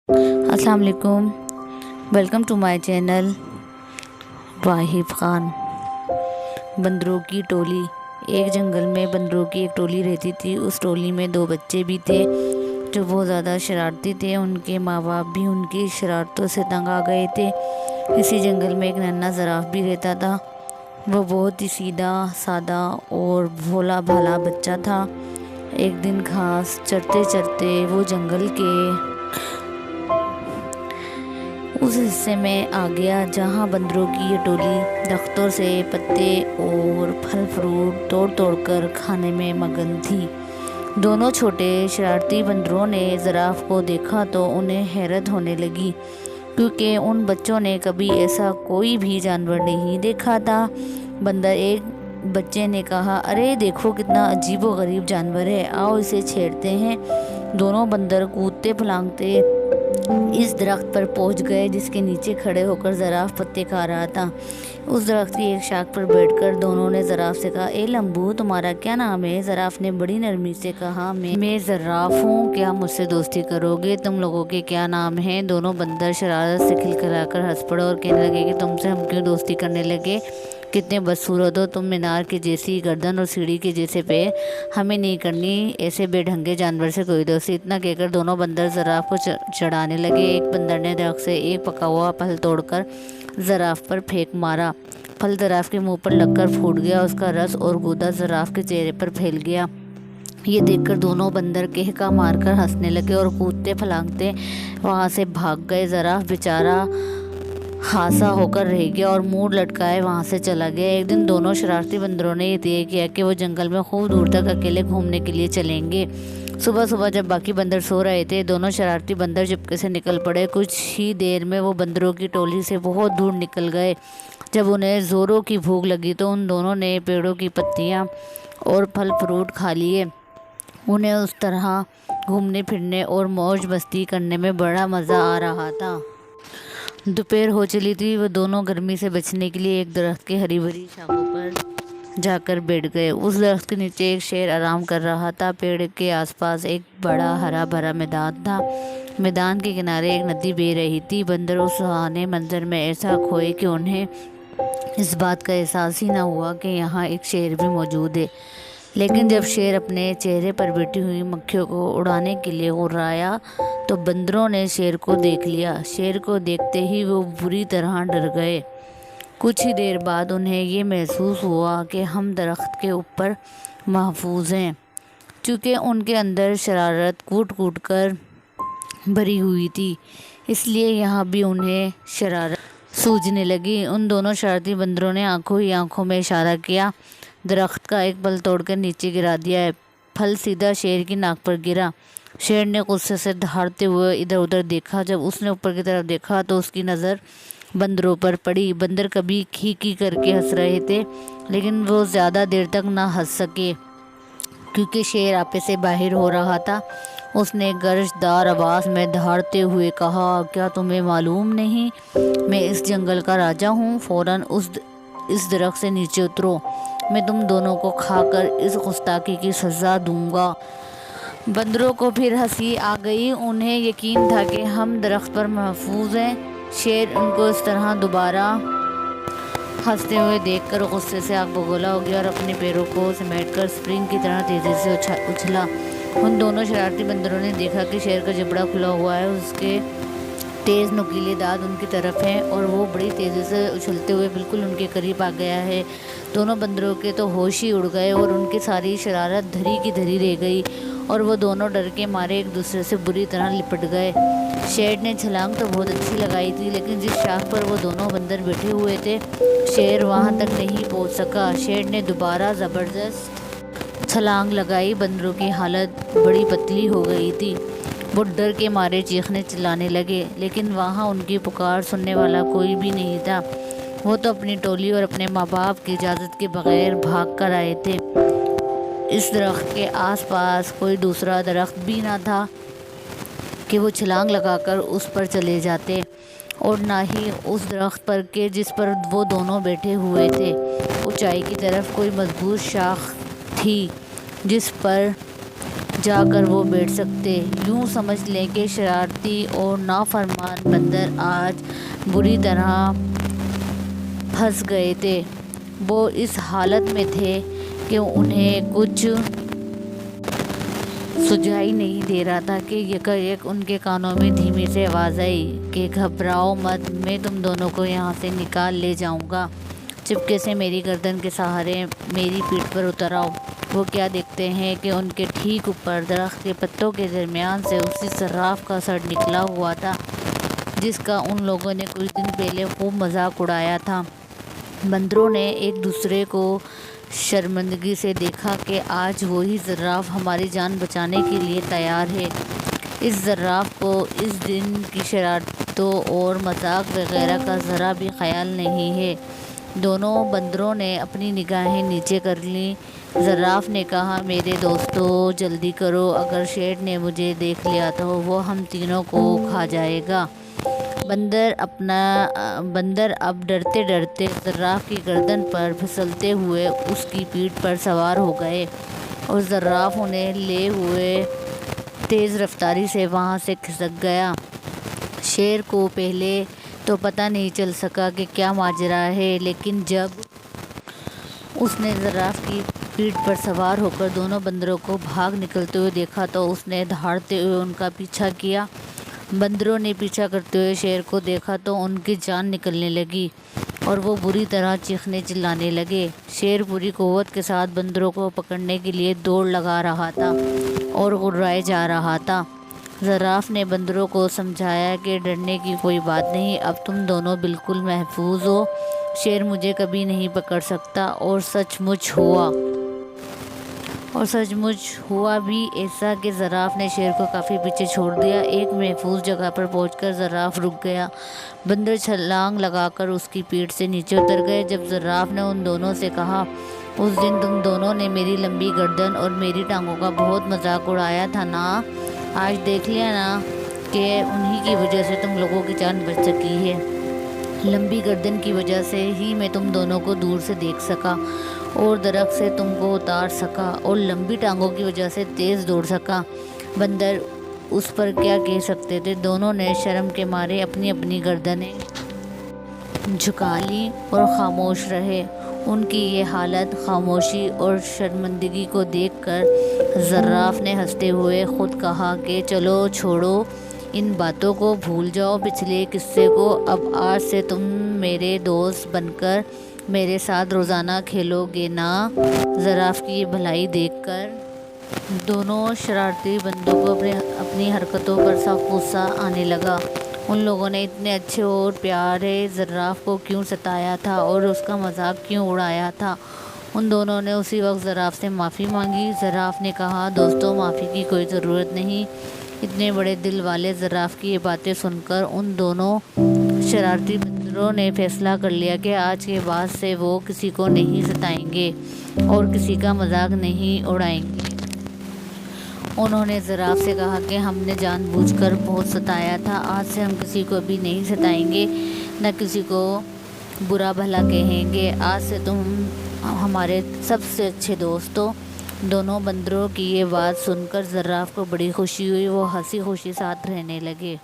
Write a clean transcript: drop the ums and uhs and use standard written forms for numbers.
السلام علیکم، welcome to my channel واحد خان۔ بندروں کی ٹولی۔ ایک جنگل میں بندروں کی ایک ٹولی رہتی تھی۔ اس ٹولی میں 2 بچے بھی تھے جو بہت زیادہ شرارتی تھے۔ ان کے ماں باپ بھی ان کی شرارتوں سے تنگ آ گئے تھے۔ اسی جنگل میں ایک ننھا زراف بھی رہتا تھا۔ وہ بہت ہی سیدھا سادہ اور بھولا بھالا بچہ تھا۔ ایک دن گھاس چرتے چرتے وہ جنگل کے اس حصے میں آ گیا جہاں بندروں کی یہ ٹولی درختوں سے پتے اور پھل فروٹ توڑ توڑ کر کھانے میں مگن تھی۔ دونوں چھوٹے شرارتی بندروں نے زراف کو دیکھا تو انہیں حیرت ہونے لگی، کیونکہ ان بچوں نے کبھی ایسا کوئی بھی جانور نہیں دیکھا تھا۔ بندر ایک بچے نے کہا، ارے دیکھو کتنا عجیب و غریب جانور ہے، آؤ اسے چھیڑتے ہیں۔ دونوں بندر کودتے پھلانگتے اس درخت پر پہنچ گئے جس کے نیچے کھڑے ہو کر زراف پتے کھا رہا تھا۔ اس درخت کی ایک شاخ پر بیٹھ کر دونوں نے زراف سے کہا، اے لمبو، تمہارا کیا نام ہے؟ زراف نے بڑی نرمی سے کہا، میں زراف ہوں، کیا مجھ سے دوستی کرو گے؟ تم لوگوں کے کیا نام ہیں؟ دونوں بندر شرارت سے کھلکھلا کر ہنس پڑے اور کہنے لگے کہ تم سے ہم کیوں دوستی کرنے لگے؟ کتنے بدصورت ہو تم، مینار کے جیسی گردن اور سیڑھی کے جیسے پیر، ہمیں نہیں کرنی ایسے بے ڈھنگے جانور سے کوئی دوستی۔ اتنا کہہ کر دونوں بندر زراف کو چڑھانے لگے۔ ایک بندر نے درخت سے ایک پکا ہوا پھل توڑ کر زراف پر پھینک مارا۔ پھل زراف کے منہ پر لگ کر پھوٹ گیا، اس کا رس اور گودا زراف کے چہرے پر پھیل گیا۔ یہ دیکھ کر دونوں بندر کہکا مار کر ہنسنے لگے اور کودتے پھلانگتے وہاں سے بھاگ گئے۔ زراف بیچارہ ہاسا ہو کر رہ گیا اور منہ لٹکائے وہاں سے چلا گیا۔ ایک دن دونوں شرارتی بندروں نے یہ طے کیا کہ وہ جنگل میں خوب دور تک اکیلے گھومنے کے لیے چلیں گے۔ صبح صبح جب باقی بندر سو رہے تھے، دونوں شرارتی بندر چپکے سے نکل پڑے۔ کچھ ہی دیر میں وہ بندروں کی ٹولی سے بہت دور نکل گئے۔ جب انہیں زوروں کی بھوک لگی تو ان دونوں نے پیڑوں کی پتیاں اور پھل فروٹ کھا لیے۔ انہیں اس طرح گھومنے پھرنے اور موج مستی کرنے میں بڑا مزہ آ رہا تھا۔ دوپہر ہو چلی تھی۔ وہ دونوں گرمی سے بچنے کے لیے ایک درخت کے ہری بھری شاخوں پر جا کر بیٹھ گئے۔ اس درخت کے نیچے ایک شیر آرام کر رہا تھا۔ پیڑ کے آس پاس ایک بڑا ہرا بھرا میدان تھا۔ میدان کے کنارے ایک ندی بہہ رہی تھی۔ بندر اس سہانے منظر میں ایسا کھوئے کہ انہیں اس بات کا احساس ہی نہ ہوا کہ یہاں ایک شیر بھی موجود ہے۔ لیکن جب شیر اپنے چہرے پر بیٹھی ہوئی مکھیوں کو اڑانے کے لیے غرایا تو بندروں نے شیر کو دیکھ لیا۔ شیر کو دیکھتے ہی وہ بری طرح ڈر گئے۔ کچھ ہی دیر بعد انہیں یہ محسوس ہوا کہ ہم درخت کے اوپر محفوظ ہیں۔ چونکہ ان کے اندر شرارت کوٹ کوٹ کر بھری ہوئی تھی، اس لیے یہاں بھی انہیں شرارت سوجنے لگی۔ ان دونوں شرارتی بندروں نے آنکھوں ہی آنکھوں میں اشارہ کیا۔ درخت کا ایک پھل توڑ کر نیچے گرا دیا۔ پھل سیدھا شیر کی ناک پر گرا۔ شیر نے غصے سے دہاڑتے ہوئے ادھر ادھر دیکھا۔ جب اس نے اوپر کی طرف دیکھا تو اس کی نظر بندروں پر پڑی۔ بندر کبھی کی کر کے ہنس رہے تھے، لیکن وہ زیادہ دیر تک نہ ہنس سکے کیونکہ شیر آپے سے باہر ہو رہا تھا۔ اس نے گرج دار آواز میں دہاڑتے ہوئے کہا، کیا تمہیں معلوم نہیں میں اس جنگل کا راجا ہوں؟ فوراً اس درخت سے نیچے اترو، میں تم دونوں کو کھا کر اس گستاخی کی سزا دوں گا۔ بندروں کو پھر ہنسی آ گئی۔ انہیں یقین تھا کہ ہم درخت پر محفوظ ہیں۔ شیر ان کو اس طرح دوبارہ ہنستے ہوئے دیکھ کر غصے سے آگ بگولا ہو گیا اور اپنے پیروں کو سمیٹ کر اسپرنگ کی طرح تیزی سے اچھلا۔ ان دونوں شرارتی بندروں نے دیکھا کہ شیر کا جبڑا کھلا ہوا ہے، اس کے تیز نوکیلے دانت ان کی طرف ہیں اور وہ بڑی تیزی سے اچھلتے ہوئے بالکل ان کے قریب آ گیا ہے۔ دونوں بندروں کے تو ہوش ہی اڑ گئے اور ان کی ساری شرارت دھری کی دھری رہ گئی اور وہ دونوں ڈر کے مارے ایک دوسرے سے بری طرح لپٹ گئے۔ شیر نے چھلانگ تو بہت اچھی لگائی تھی، لیکن جس شاخ پر وہ دونوں بندر بیٹھے ہوئے تھے شیر وہاں تک نہیں پہنچ سکا۔ شیر نے دوبارہ زبردست چھلانگ لگائی۔ بندروں کی حالت بڑی پتلی ہو گئی تھی۔ وہ ڈر کے مارے چیخنے چلانے لگے، لیکن وہاں ان کی پکار سننے والا کوئی بھی نہیں تھا۔ وہ تو اپنی ٹولی اور اپنے ماں باپ کی اجازت کے بغیر بھاگ کر آئے تھے۔ اس درخت کے آس پاس کوئی دوسرا درخت بھی نہ تھا کہ وہ چھلانگ لگا کر اس پر چلے جاتے، اور نہ ہی اس درخت پر کہ جس پر وہ دونوں بیٹھے ہوئے تھے۔ اونچائی کی طرف کوئی مضبوط شاخ تھی جس پر جا کر وہ بیٹھ سکتے۔ یوں سمجھ لیں کہ شرارتی اور نافرمان بندر آج بری طرح پھنس گئے تھے۔ وہ اس حالت میں تھے کہ انہیں کچھ سجائی نہیں دے رہا تھا کہ یکایک ان کے کانوں میں دھیمی سی آواز آئی کہ گھبراؤ مت، میں تم دونوں کو یہاں سے نکال لے جاؤں گا۔ چپکے سے میری گردن کے سہارے میری پیٹھ پر اتر آؤ۔ وہ کیا دیکھتے ہیں کہ ان کے ٹھیک اوپر درخت کے پتوں کے درمیان سے اسی صراف کا سر نکلا ہوا تھا جس کا ان لوگوں نے کچھ دن پہلے خوب مذاق اڑایا تھا۔ بندروں نے ایک دوسرے کو شرمندگی سے دیکھا کہ آج وہی زراف ہماری جان بچانے کے لیے تیار ہے۔ اس زراف کو اس دن کی شرارتوں اور مذاق وغیرہ کا ذرا بھی خیال نہیں ہے۔ دونوں بندروں نے اپنی نگاہیں نیچے کر لیں۔ زراف نے کہا، میرے دوستو جلدی کرو، اگر شیر نے مجھے دیکھ لیا تو وہ ہم تینوں کو کھا جائے گا۔ بندر اب ڈرتے ڈرتے زراف کی گردن پر پھسلتے ہوئے اس کی پیٹھ پر سوار ہو گئے اور زراف انہیں لے ہوئے تیز رفتاری سے وہاں سے کھسک گیا۔ شیر کو پہلے تو پتہ نہیں چل سکا کہ کیا ماجرا ہے، لیکن جب اس نے زراف کی پیٹھ پر سوار ہو کر دونوں بندروں کو بھاگ نکلتے ہوئے دیکھا تو اس نے دھاڑتے ہوئے ان کا پیچھا کیا۔ بندروں نے پیچھا کرتے ہوئے شیر کو دیکھا تو ان کی جان نکلنے لگی اور وہ بری طرح چیخنے چلانے لگے۔ شیر پوری قوت کے ساتھ بندروں کو پکڑنے کے لیے دوڑ لگا رہا تھا اور گرائے جا رہا تھا۔ زراف نے بندروں کو سمجھایا کہ ڈرنے کی کوئی بات نہیں، اب تم دونوں بالکل محفوظ ہو، شیر مجھے کبھی نہیں پکڑ سکتا۔ اور سچ مچ ہوا بھی ایسا کہ زراف نے شیر کو کافی پیچھے چھوڑ دیا۔ ایک محفوظ جگہ پر پہنچ کر زراف رک گیا۔ بندر چھلانگ لگا کر اس کی پیٹھ سے نیچے اتر گئے۔ جب زراف نے ان دونوں سے کہا، اس دن تم دونوں نے میری لمبی گردن اور میری ٹانگوں کا بہت مذاق اڑایا تھا نا، آج دیکھ لیا نا کہ انہی کی وجہ سے تم لوگوں کی جان بچ سکی ہے۔ لمبی گردن کی وجہ سے ہی میں تم دونوں کو دور سے دیکھ سکا اور درخت سے تم کو اتار سکا، اور لمبی ٹانگوں کی وجہ سے تیز دوڑ سکا۔ بندر اس پر کیا کہہ سکتے تھے؟ دونوں نے شرم کے مارے اپنی اپنی گردنیں جھکا لیں اور خاموش رہے۔ ان کی یہ حالت، خاموشی اور شرمندگی کو دیکھ کر زراف نے ہنستے ہوئے خود کہا کہ چلو چھوڑو ان باتوں کو، بھول جاؤ پچھلے قصے کو، اب آج سے تم میرے دوست بن کر میرے ساتھ روزانہ کھیلو گے نا۔ زراف کی یہ بھلائی دیکھ کر دونوں شرارتی بندوں کو اپنی حرکتوں پر سخت غصہ آنے لگا۔ ان لوگوں نے اتنے اچھے اور پیارے زراف کو کیوں ستایا تھا اور اس کا مذاق کیوں اڑایا تھا؟ ان دونوں نے اسی وقت زراف سے معافی مانگی۔ زراف نے کہا، دوستو معافی کی کوئی ضرورت نہیں۔ اتنے بڑے دل والے زراف کی یہ باتیں سن کر ان دونوں شرارتی بندروں نے فیصلہ کر لیا کہ آج کے بعد سے وہ کسی کو نہیں ستائیں گے اور کسی کا مذاق نہیں اڑائیں گے۔ انہوں نے زراف سے کہا کہ ہم نے جان بوجھ کر بہت ستایا تھا، آج سے ہم کسی کو بھی نہیں ستائیں گے، نہ کسی کو برا بھلا کہیں گے، آج سے تم ہمارے سب سے اچھے دوست ہو۔ دونوں بندروں کی یہ بات سن کر زراف کو بڑی خوشی ہوئی، وہ ہنسی خوشی ساتھ رہنے لگے۔